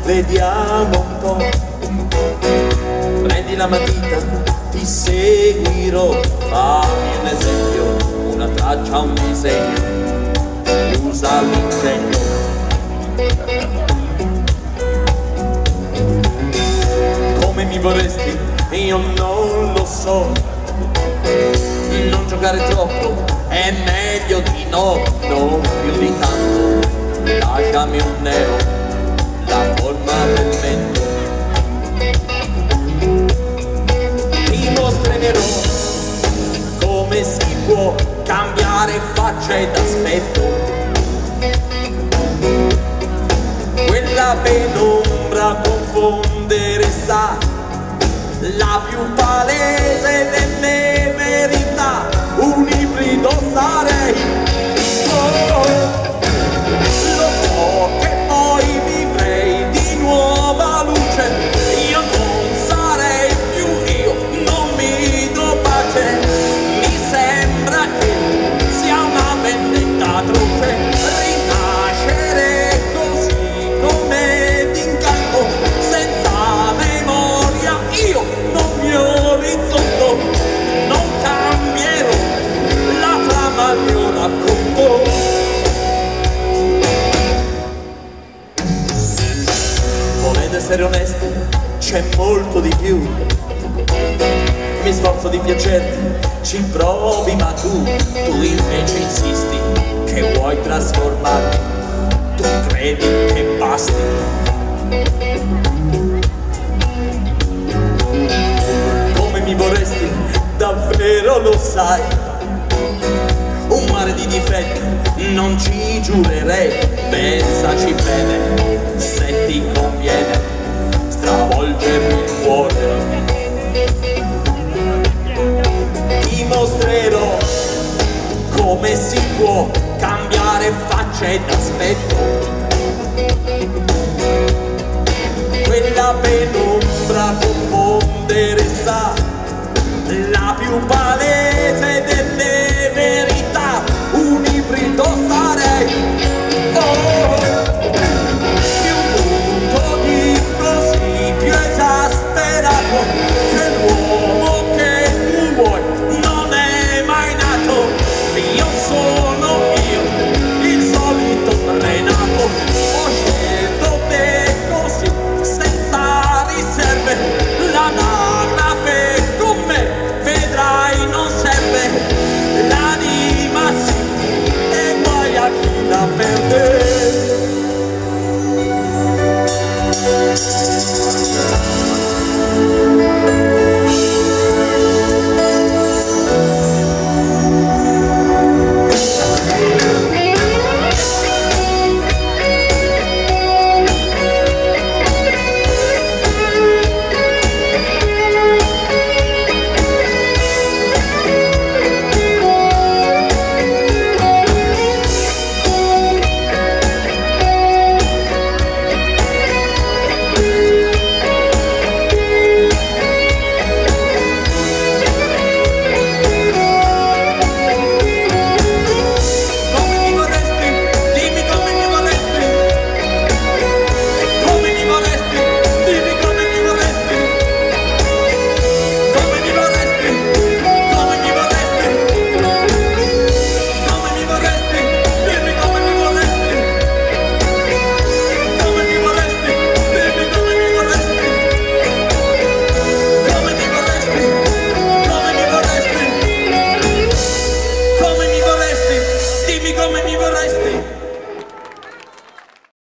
Vediamo un po', prendi la matita, ti seguirò, fammi un esempio, una traccia, un disegno, usa l'ingegno. Come mi vorresti? Io non lo so, non giocare troppo, è meglio di no, non più di tanto, lasciami un nero, la forma del mento. Ti mostrerò come si può cambiare faccia ed aspetto. Quella penombra confondere sa la più palese delle verità, un ibrido sarei. Oh, lo so che poi vivrei di nuova luce, io non sarei più io, non mi do pace, mi sembra che sia una vendetta atroce, rinascere così come d'incanto, senza memoria, io non mi orizzonto, non cambierò la trama al mio racconto. Volete essere onesti? C'è molto di più. Mi sforzo di piacerti, ci provi, ma tu invece insisti che vuoi trasformarmi, tu credi che basti. Come mi vorresti? Davvero lo sai? Un mare di difetti, non ci giurerei, pensaci bene, se ti conviene, stravolgermi il cuore. Ti mostrerò come si può cambiare faccia ed aspetto. Quella penombra confondere sa la più palese